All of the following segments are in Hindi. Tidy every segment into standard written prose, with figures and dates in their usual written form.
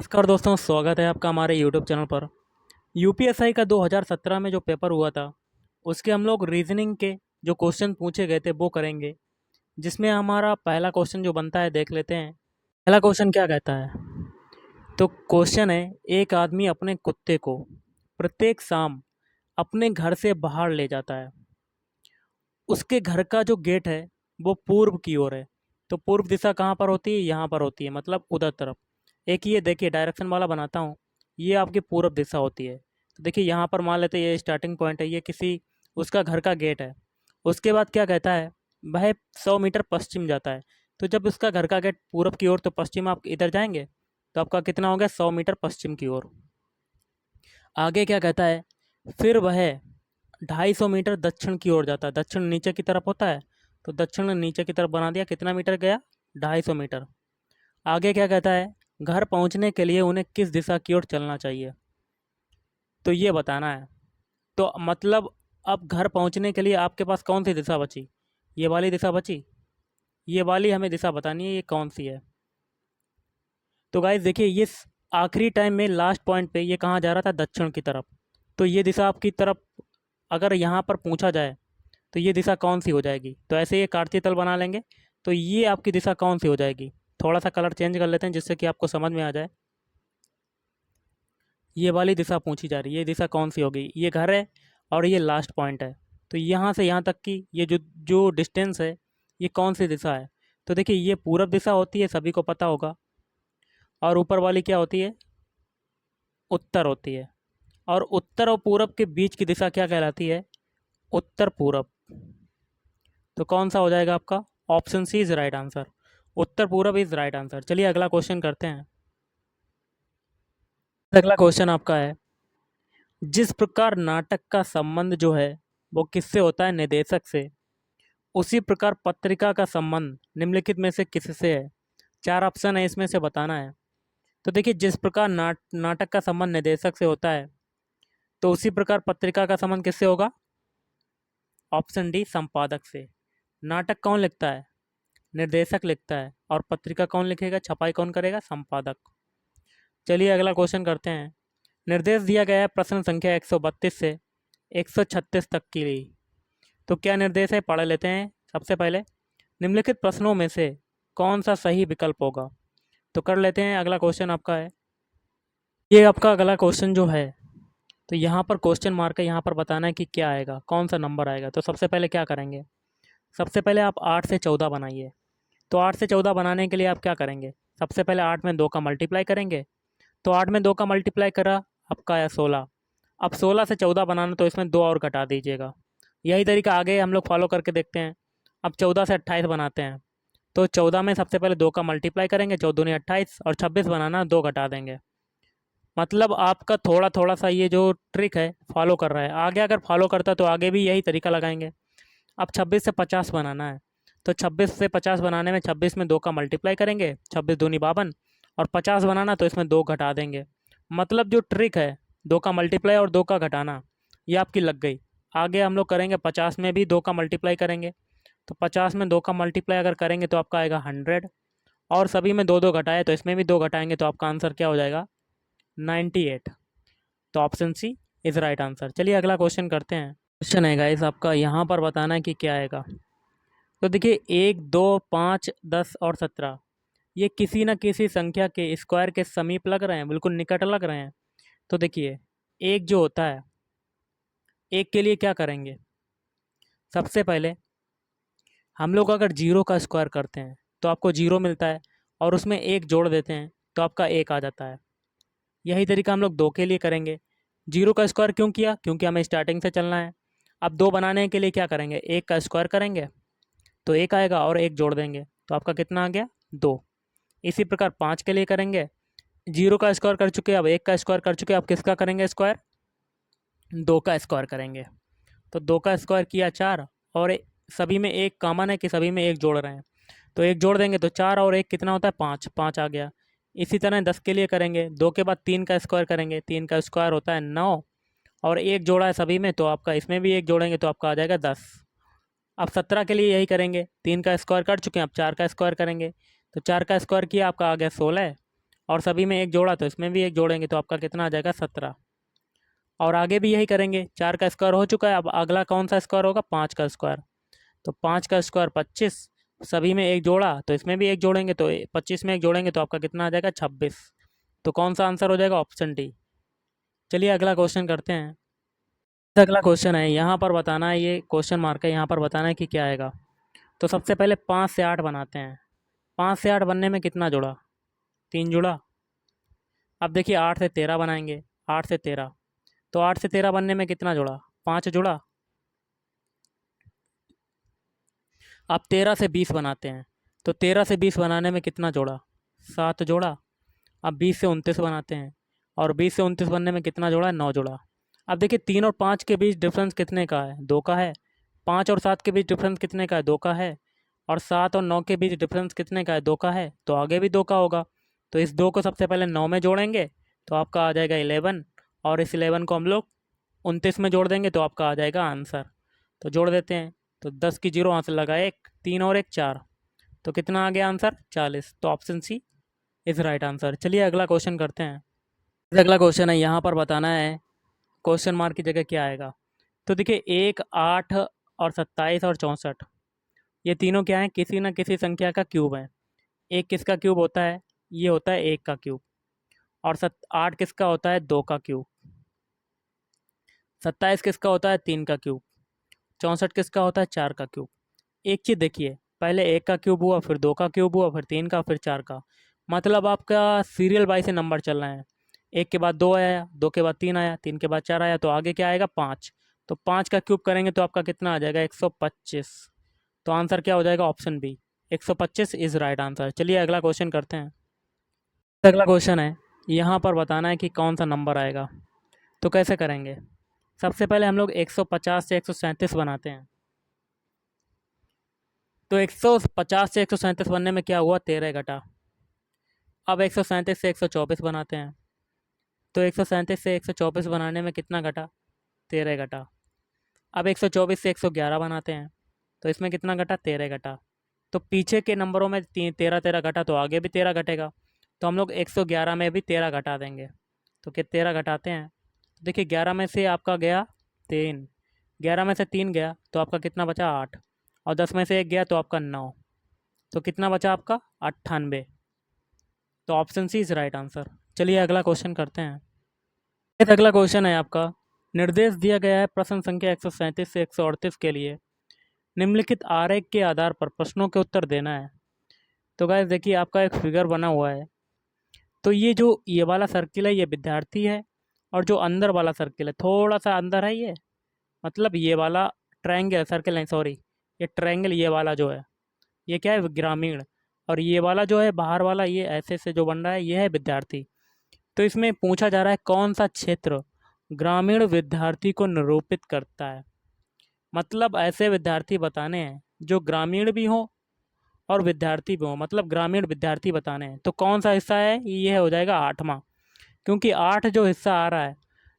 नमस्कार दोस्तों, स्वागत है आपका हमारे यूट्यूब चैनल पर। यूपीएसआई का 2017 में जो पेपर हुआ था, उसके हम लोग रीजनिंग के जो क्वेश्चन पूछे गए थे वो करेंगे। जिसमें हमारा पहला क्वेश्चन जो बनता है देख लेते हैं। पहला क्वेश्चन क्या कहता है? तो क्वेश्चन है, एक आदमी अपने कुत्ते को प्रत्येक शाम अपने घर से बाहर ले जाता है। उसके घर का जो गेट है वो पूर्व की ओर है। तो पूर्व दिशा कहाँ पर होती है? यहाँ पर होती है, मतलब उधर तरफ। एक ये देखिए डायरेक्शन वाला बनाता हूँ, ये आपकी पूर्व दिशा होती है। तो देखिए यहाँ पर मान लेते हैं ये स्टार्टिंग पॉइंट है, ये किसी उसका घर का गेट है। उसके बाद क्या कहता है, वह 100 मीटर पश्चिम जाता है। तो जब उसका घर का गेट पूर्व की ओर, तो पश्चिम आप इधर जाएंगे, तो आपका कितना हो गया? 100 मीटर पश्चिम की ओर। आगे क्या कहता है, फिर वह 250 मीटर दक्षिण की ओर जाता है। दक्षिण नीचे की तरफ होता है, तो दक्षिण नीचे की तरफ बना दिया। कितना मीटर गया? 250 मीटर। आगे क्या कहता है, घर पहुंचने के लिए उन्हें किस दिशा की ओर चलना चाहिए, तो ये बताना है। तो मतलब अब घर पहुंचने के लिए आपके पास कौन सी दिशा बची? ये वाली दिशा बची। ये वाली हमें दिशा बतानी है, ये कौन सी है। तो गाइस देखिए, ये आखिरी टाइम में लास्ट पॉइंट पे ये कहाँ जा रहा था? दक्षिण की तरफ। तो ये दिशा आपकी तरफ अगर यहाँ पर पूछा जाए तो ये दिशा कौन सी हो जाएगी? तो ऐसे ये काटती तल बना लेंगे। तो ये आपकी दिशा कौन सी हो जाएगी? थोड़ा सा कलर चेंज कर लेते हैं जिससे कि आपको समझ में आ जाए। ये वाली दिशा पूछी जा रही है, ये दिशा कौन सी होगी? ये घर है और ये लास्ट पॉइंट है। तो यहाँ से यहाँ तक की ये जो जो डिस्टेंस है, ये कौन सी दिशा है? तो देखिए ये पूरब दिशा होती है, सभी को पता होगा। और ऊपर वाली क्या होती है? उत्तर होती है। और उत्तर और पूरब के बीच की दिशा क्या कहलाती है? उत्तर पूरब। तो कौन सा हो जाएगा आपका? Option C is right answer. उत्तर पूरब इज राइट आंसर। चलिए अगला क्वेश्चन करते हैं। अगला क्वेश्चन आपका है, जिस प्रकार नाटक का संबंध जो है वो किससे होता है? निर्देशक से। उसी प्रकार पत्रिका का संबंध निम्नलिखित में से किससे है? चार ऑप्शन है, इसमें से बताना है। तो देखिए, जिस प्रकार नाटक का संबंध निर्देशक से होता है, तो उसी प्रकार पत्रिका का संबंध किससे होगा? ऑप्शन डी, संपादक से। नाटक कौन लिखता है? निर्देशक लिखता है। और पत्रिका कौन लिखेगा? छपाई कौन करेगा? संपादक। चलिए अगला क्वेश्चन करते हैं। निर्देश दिया गया है प्रश्न संख्या 132 से 136 तक के लिए। तो क्या निर्देश है, पढ़ लेते हैं। सबसे पहले, निम्नलिखित प्रश्नों में से कौन सा सही विकल्प होगा? तो कर लेते हैं। अगला क्वेश्चन आपका है, ये आपका अगला क्वेश्चन जो है, तो यहाँ पर क्वेश्चन मार्क है, यहाँ पर बताना है कि क्या आएगा, कौन सा नंबर आएगा। तो सबसे पहले क्या करेंगे, सबसे पहले आप 8 से 14 बनाइए। तो 8 से 14 बनाने के लिए आप क्या करेंगे, सबसे पहले 8 में 2 का मल्टीप्लाई करेंगे। तो 8 में 2 का मल्टीप्लाई करा, आपका आया 16। अब 16 से 14 बनाना, तो इसमें 2 और घटा दीजिएगा। यही तरीका आगे हम लोग फॉलो करके देखते हैं। अब 14 से 28 बनाते हैं। तो 14 में सबसे पहले 2 का मल्टीप्लाई करेंगे, 14 दूनी 28, और 26 बनाना, 2 घटा देंगे। मतलब आपका थोड़ा थोड़ा सा ये जो ट्रिक है फॉलो कर रहा है। आगे अगर फॉलो करता तो आगे भी यही तरीका लगाएंगे। अब 26 से 50 बनाना है। तो 26 से 50 बनाने में 26 में 2 का मल्टीप्लाई करेंगे, 26 दूनी 52, और 50 बनाना तो इसमें 2 घटा देंगे। मतलब जो ट्रिक है 2 का मल्टीप्लाई और 2 का घटाना, ये आपकी लग गई। आगे हम लोग करेंगे 50 में भी 2 का मल्टीप्लाई करेंगे। तो 50 में 2 का मल्टीप्लाई अगर करेंगे तो आपका आएगा 100। और सभी में 2 2 घटाए, तो इसमें भी 2 घटाएंगे, तो आपका आंसर क्या हो जाएगा? 98। तो option C is right answer. चलिए अगला क्वेश्चन करते हैं। क्वेश्चन है गाइस आपका, यहाँ पर बताना है कि क्या आएगा। तो देखिए 1, 2, 5, 10 और 17, ये किसी न किसी संख्या के स्क्वायर के समीप लग रहे हैं, बिल्कुल निकट लग रहे हैं। तो देखिए एक जो होता है, एक के लिए क्या करेंगे, सबसे पहले हम लोग अगर जीरो का स्क्वायर करते हैं तो आपको जीरो मिलता है, और उसमें एक जोड़ देते हैं तो आपका एक आ जाता है। यही तरीका हम लोग दो के लिए करेंगे। जीरो का स्क्वायर क्यों किया? क्योंकि हमें स्टार्टिंग से चलना है। अब दो बनाने के लिए क्या करेंगे, एक का स्क्वायर करेंगे तो एक आएगा, और एक जोड़ देंगे तो आपका कितना आ गया? दो। इसी प्रकार पाँच के लिए करेंगे, जीरो का स्क्वायर कर चुके, अब एक का स्क्वायर कर चुके, अब किसका करेंगे स्क्वायर? दो का स्क्वायर करेंगे। तो दो का स्क्वायर किया चार, और सभी में एक कॉमन है कि सभी में एक जोड़ रहे हैं, तो एक जोड़ देंगे तो चार और एक कितना होता है? पाँच। पाँच आ गया। इसी तरह 10 के लिए करेंगे, दो के बाद तीन का स्क्वायर करेंगे, तीन का स्क्वायर होता है 9, और एक जोड़ा है सभी में, तो आपका इसमें भी एक जोड़ेंगे तो आपका आ जाएगा 10। अब 17 के लिए यही करेंगे, तीन का स्क्वायर कर चुके हैं, अब चार का स्क्वायर करेंगे, तो चार का स्क्वायर किया, आपका आ गया 16, और सभी में एक जोड़ा तो इसमें भी एक जोड़ेंगे तो आपका कितना आ जाएगा 17। और आगे भी यही करेंगे, 4 का स्क्वायर हो चुका है, अब अगला कौन सा स्क्वायर होगा, 5 का स्क्वायर। तो 5 का स्क्वायर 25, सभी में एक जोड़ा तो इसमें भी एक जोड़ेंगे तो 25 में एक जोड़ेंगे तो आपका कितना आ जाएगा 26। तो कौन सा आंसर हो जाएगा, ऑप्शन डी। चलिए अगला क्वेश्चन करते हैं। अगला क्वेश्चन है, यहाँ पर बताना है, ये क्वेश्चन मार्क है, यहाँ पर बताना है कि क्या आएगा। तो सबसे पहले 5 से 8 बनाते हैं। 5 से 8 बनने में कितना जुड़ा, 3 जुड़ा। अब देखिए 8 से 13 बनाएंगे, 8 से 13, तो 8 से 13 बनने में कितना जुड़ा, 5 जुड़ा। अब 13 से 20 बनाते हैं, तो 13 से 20 बनाने में कितना जोड़ा, 7 जोड़ा। अब 20 से 29 बनाते हैं, और 20 से 29 बनने में कितना जोड़ा है, 9 जोड़ा। अब देखिए 3 और 5 के बीच डिफरेंस कितने का है, 2 का है। 5 और 7 के बीच डिफरेंस कितने का है, 2 का है। और 7 और 9 के बीच डिफरेंस कितने का है, 2 का है, तो आगे भी 2 का होगा। तो इस 2 को सबसे पहले 9 में जोड़ेंगे तो आपका आ जाएगा 11, और इस 11 को हम लोग 29 में जोड़ देंगे तो आपका आ जाएगा आंसर। तो जोड़ देते हैं, तो 10 की जीरो आंसर लगा, एक 3 और एक 4, तो कितना आ गया आंसर, 40। तो option C is right answer. चलिए अगला क्वेश्चन करते हैं। अगला क्वेश्चन है, यहाँ पर बताना है क्वेश्चन मार्क की जगह क्या आएगा। तो देखिए 1, 8 और 27 और 64, ये तीनों क्या है, किसी न किसी संख्या का क्यूब है। एक किसका क्यूब होता है, ये होता है 1 का क्यूब। और 8 किसका होता है, 2 का क्यूब। 27 किसका होता है, 3 का क्यूब। 64 किसका होता है, 4 का क्यूब। एक चीज़ देखिए, पहले 1 का क्यूब हुआ, फिर 2 का क्यूब हुआ, फिर 3 का, फिर 4 का। मतलब आपका सीरियल बाई से नंबर चल रहे हैं। 1 के बाद 2 आया, 2 के बाद 3 आया, 3 के बाद 4 आया, तो आगे क्या आएगा, 5। तो 5 का क्यूब करेंगे तो आपका कितना आ जाएगा, 125। तो आंसर क्या हो जाएगा, option B, 125 is right answer. चलिए अगला क्वेश्चन करते हैं। अगला क्वेश्चन है, यहाँ पर बताना है कि कौन सा नंबर आएगा। तो कैसे करेंगे, सबसे पहले हम लोग 150 से 137 बनाते हैं। तो 150 से 137 बनने में क्या हुआ, 13 घटा। अब 137 से 124 बनाते हैं। तो 137 से 124 बनाने में कितना घटा, 13 घटा। अब 124 से 111 बनाते हैं, तो इसमें कितना घटा, 13 घटा। तो पीछे के नंबरों में 13 13 घटा, तो आगे भी 13 घटेगा। तो हम लोग 111 में भी 13 घटा देंगे। तो क्या 13 घटाते हैं, तो देखिए 11 में से आपका गया 3, 11 में से 3 गया तो आपका कितना बचा, 8। और 10 में से 1 गया तो आपका 9, तो कितना बचा आपका, 98। तो option C is right answer. चलिए अगला क्वेश्चन करते हैं। अगला क्वेश्चन है आपका, निर्देश दिया गया है प्रश्न संख्या 137 से 138 के लिए निम्नलिखित आरेख के आधार पर प्रश्नों के उत्तर देना है। तो गाइस देखिए आपका एक फिगर बना हुआ है। तो ये वाला सर्किल है, ये विद्यार्थी है। और जो अंदर वाला सर्किल है, थोड़ा सा अंदर है ये, मतलब ये वाला ट्रायंगल, सर्किल नहीं सॉरी, ये ट्रायंगल, ये वाला जो है ये क्या है, ग्रामीण। और ये वाला जो है बाहर वाला, ये ऐसे से जो बन रहा है, ये है विद्यार्थी। तो इसमें पूछा जा रहा है कौन सा क्षेत्र ग्रामीण विद्यार्थी को निरूपित करता है। मतलब ऐसे विद्यार्थी बताने हैं जो ग्रामीण भी हों और विद्यार्थी भी हों, मतलब ग्रामीण विद्यार्थी बताने हैं। तो कौन सा हिस्सा है, ये हो जाएगा 8वां। क्योंकि 8 जो हिस्सा आ रहा है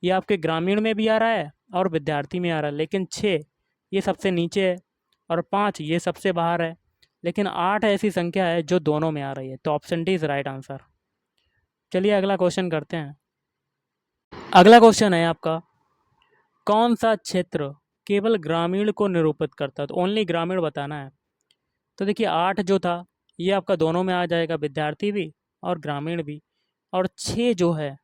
ये आपके ग्रामीण में भी आ रहा है और विद्यार्थी में आ रहा है, लेकिन 6 ये सबसे नीचे है और 5 ये सबसे बाहर है। लेकिन 8 ऐसी संख्या है जो दोनों में आ रही है। तो option D is right answer. चलिए अगला क्वेश्चन करते हैं। अगला क्वेश्चन है आपका, कौन सा क्षेत्र केवल ग्रामीण को निरूपित करता है, तो ओनली ग्रामीण बताना है। तो देखिए 8 जो था ये आपका दोनों में आ जाएगा, विद्यार्थी भी और ग्रामीण भी। और 6 जो है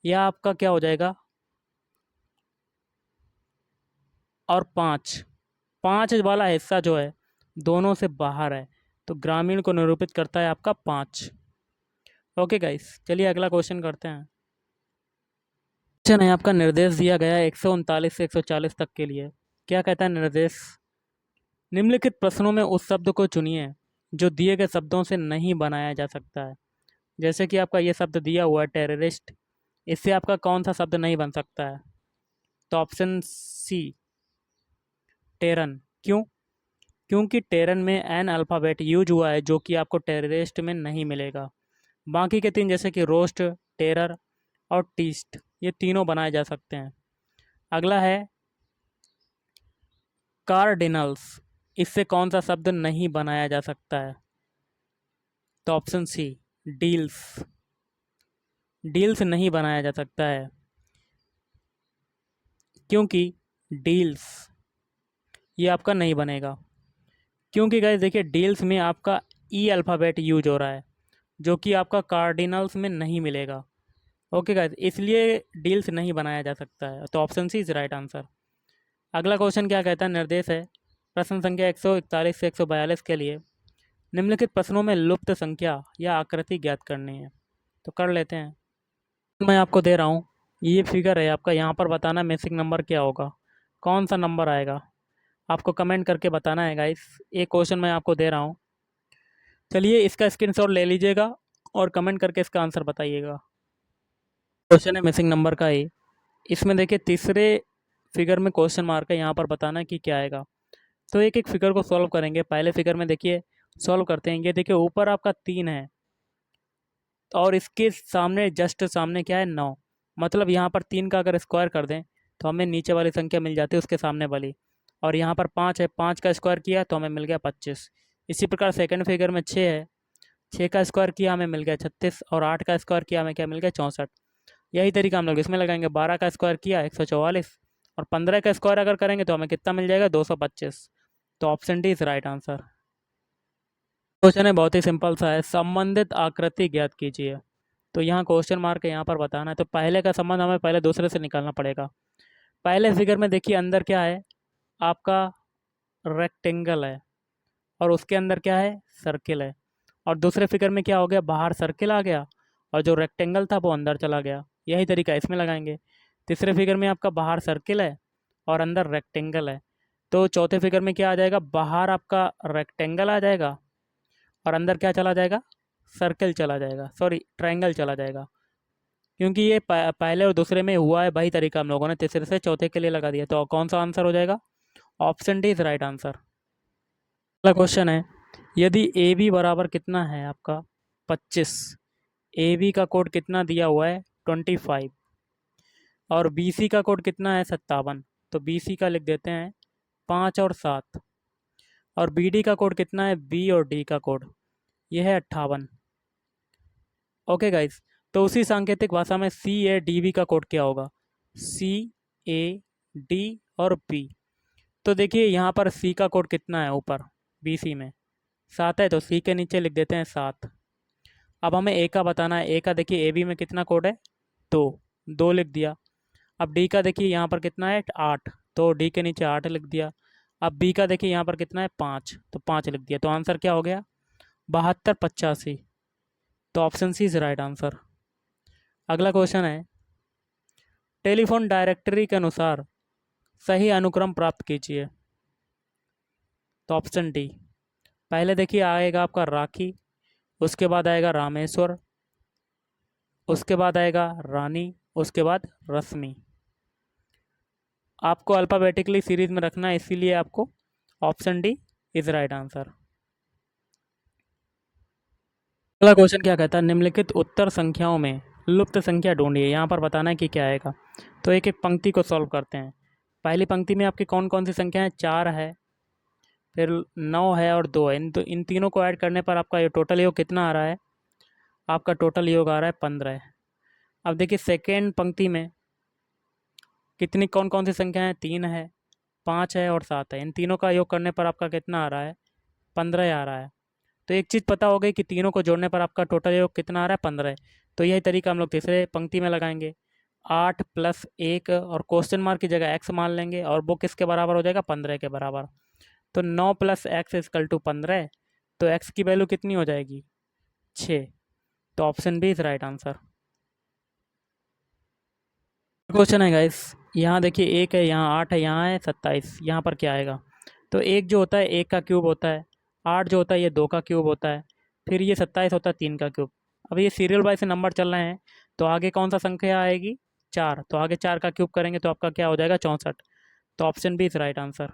यह आपका क्या हो जाएगा, और 5, 5 वाला हिस्सा जो है दोनों से बाहर है। तो ग्रामीण को निरूपित करता है आपका 5। ओके गाइस, चलिए अगला क्वेश्चन करते हैं। क्वेश्चन है आपका, निर्देश दिया गया है 139 से 140 तक के लिए। क्या कहता है निर्देश, निम्नलिखित प्रश्नों में उस शब्द को चुनिए जो दिए गए शब्दों से नहीं बनाया जा सकता है। जैसे कि आपका ये शब्द दिया हुआ है टेररिस्ट, इससे आपका कौन सा शब्द नहीं बन सकता है। तो ऑप्शन सी, टेरन। क्यों, क्योंकि टेरन में एन अल्फ़ाबेट यूज हुआ है जो कि आपको टेररिस्ट में नहीं मिलेगा। बाकी के 3 जैसे कि रोस्ट, टेरर और टीस्ट, ये तीनों बनाए जा सकते हैं। अगला है कार्डिनल्स, इससे कौन सा शब्द नहीं बनाया जा सकता है। तो ऑप्शन सी, डील्स। डील्स नहीं बनाया जा सकता है, क्योंकि डील्स ये आपका नहीं बनेगा। क्योंकि गाइस देखिए, डील्स में आपका ई अल्फ़ाबेट यूज हो रहा है, जो कि आपका कार्डिनल्स में नहीं मिलेगा। ओके गाइस, इसलिए डील्स नहीं बनाया जा सकता है, तो option C is right answer. अगला क्वेश्चन क्या कहता है, निर्देश है प्रश्न संख्या 141 से 142 के लिए निम्नलिखित प्रश्नों में लुप्त संख्या या आकृति ज्ञात करनी है। तो कर लेते हैं। मैं आपको दे रहा हूँ, ये फिगर है आपका, यहाँ पर बताना मिसिंग नंबर क्या होगा, कौन सा नंबर आएगा, आपको कमेंट करके बताना है गाइस। एक क्वेश्चन मैं आपको दे रहा हूँ, चलिए इसका स्क्रीनशॉट ले लीजिएगा और कमेंट करके इसका आंसर बताइएगा। क्वेश्चन है मिसिंग नंबर का ए। इसमें देखिए तीसरे फिगर में क्वेश्चन मार्क है, यहाँ पर बताना है कि क्या आएगा। तो एक एक फिगर को सॉल्व करेंगे। पहले फिगर में देखिए सॉल्व करते हैं। ये देखिए ऊपर आपका 3 है और इसके सामने जस्ट सामने क्या है 9, मतलब यहाँ पर 3 का अगर स्क्वायर कर दें तो हमें नीचे वाली संख्या मिल जाती है उसके सामने वाली। और यहाँ पर 5 है, 5 का स्क्वायर किया तो हमें मिल गया 25। इसी प्रकार सेकंड फिगर में 6 है, 6 का स्क्वायर किया हमें मिल गया 36 और 8 का स्क्वायर किया हमें क्या मिल गया 64। यही तरीका हम लोग इसमें लगाएंगे। 12 का स्क्वायर किया 144 और 15 का स्क्वायर अगर करेंगे तो हमें कितना मिल जाएगा 225। तो option D is right answer. Question है बहुत ही सिंपल सा है, संबंधित आकृति ज्ञात कीजिए। तो यहाँ क्वेश्चन मार्क है, यहाँ पर बताना है। तो पहले का संबंध हमें पहले दूसरे से निकालना पड़ेगा। पहले फिगर में देखिए अंदर क्या है, आपका रेक्टेंगल है और उसके अंदर क्या है, सर्किल है। और दूसरे फिगर में क्या हो गया, बाहर सर्किल आ गया और जो रेक्टेंगल था वो अंदर चला गया। यही तरीका इसमें लगाएंगे। तीसरे फिगर में आपका बाहर सर्किल है और अंदर रेक्टेंगल है। तो चौथे फिगर में क्या आ जाएगा, बाहर आपका रेक्टेंगल आ जाएगा और अंदर क्या चला जाएगा, सर्कल चला जाएगा, सॉरी ट्रायंगल चला जाएगा। क्योंकि ये पहले और दूसरे में हुआ है वही तरीका, हम लोगों ने तीसरे से चौथे के लिए लगा दिया। तो कौन सा आंसर हो जाएगा, option D is right answer. अगला क्वेश्चन है, यदि ए बी बराबर कितना है आपका 25, ए बी का कोड कितना दिया हुआ है 25 और बी सी का कोड कितना है 57। तो बी सी का लिख देते हैं 5 और 7 और बी डी का कोड कितना है, बी और डी का कोड ये है 58। ओके गाइस, तो उसी सांकेतिक भाषा में सी ए डी बी का कोड क्या होगा, सी ए डी और बी। तो देखिए यहाँ पर सी का कोड कितना है, ऊपर बी सी में 7 है तो सी के नीचे लिख देते हैं 7। अब हमें ए का बताना है। ए का देखिए ए बी में कितना कोड है, 2, 2 लिख दिया। अब डी का देखिए यहाँ पर कितना है 8, तो डी के नीचे 8 लिख दिया। अब बी का देखिए यहाँ पर कितना है 5, तो 5 लिख दिया। तो आंसर क्या हो गया, 72 85। तो option C is right answer. अगला क्वेश्चन है, टेलीफोन डायरेक्टरी के अनुसार सही अनुक्रम प्राप्त कीजिए। तो ऑप्शन डी, पहले देखिए आएगा आपका राखी, उसके बाद आएगा रामेश्वर, उसके बाद आएगा रानी, उसके बाद रश्मि। आपको अल्फ़ाबेटिकली सीरीज में रखना है, इसीलिए आपको option D is right answer. अगला क्वेश्चन क्या कहता है, निम्नलिखित उत्तर संख्याओं में लुप्त संख्या ढूंढिए। यहाँ पर बताना है कि क्या आएगा। तो एक एक पंक्ति को सॉल्व करते हैं। पहली पंक्ति में आपकी कौन कौन सी संख्या है, 4 है, फिर 9 है और 2 है। इन तीनों को ऐड करने पर आपका ये टोटल योग कितना आ रहा है, आपका टोटल योग आ रहा है 15। अब देखिए सेकेंड पंक्ति में कितनी कौन कौन सी संख्या है, 3 है, 5 है और 7 है। इन तीनों का योग करने पर आपका कितना आ रहा है, 15 आ रहा है। तो एक चीज़ पता हो गई कि तीनों को जोड़ने पर आपका टोटल योग कितना आ रहा है, 15। तो यही तरीका हम लोग तीसरे पंक्ति में लगाएंगे। 8 + 1 और क्वेश्चन मार्क की जगह x मान लेंगे और वो किसके बराबर हो जाएगा, 15 के बराबर। तो 9 + x = 15। तो x की वैल्यू कितनी हो जाएगी, 6। तो option B is right answer. Question है गाइस, यहाँ देखिए 1 है, यहाँ 8 है, यहाँ है 27। यहाँ पर क्या आएगा, तो 1 जो होता है 1 का क्यूब होता है, 8 जो होता है ये 2 का क्यूब होता है, फिर ये 27 होता है 3 का क्यूब। अब ये सीरियल वाइज से नंबर चल रहे हैं, तो आगे कौन सा संख्या आएगी, 4। तो आगे 4 का क्यूब करेंगे तो आपका क्या हो जाएगा, 64। तो option B is right answer.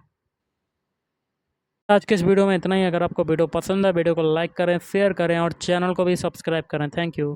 आज के इस वीडियो में इतना ही। अगर आपको वीडियो पसंद है, वीडियो को लाइक करें, शेयर करें और चैनल को भी सब्सक्राइब करें। Thank you.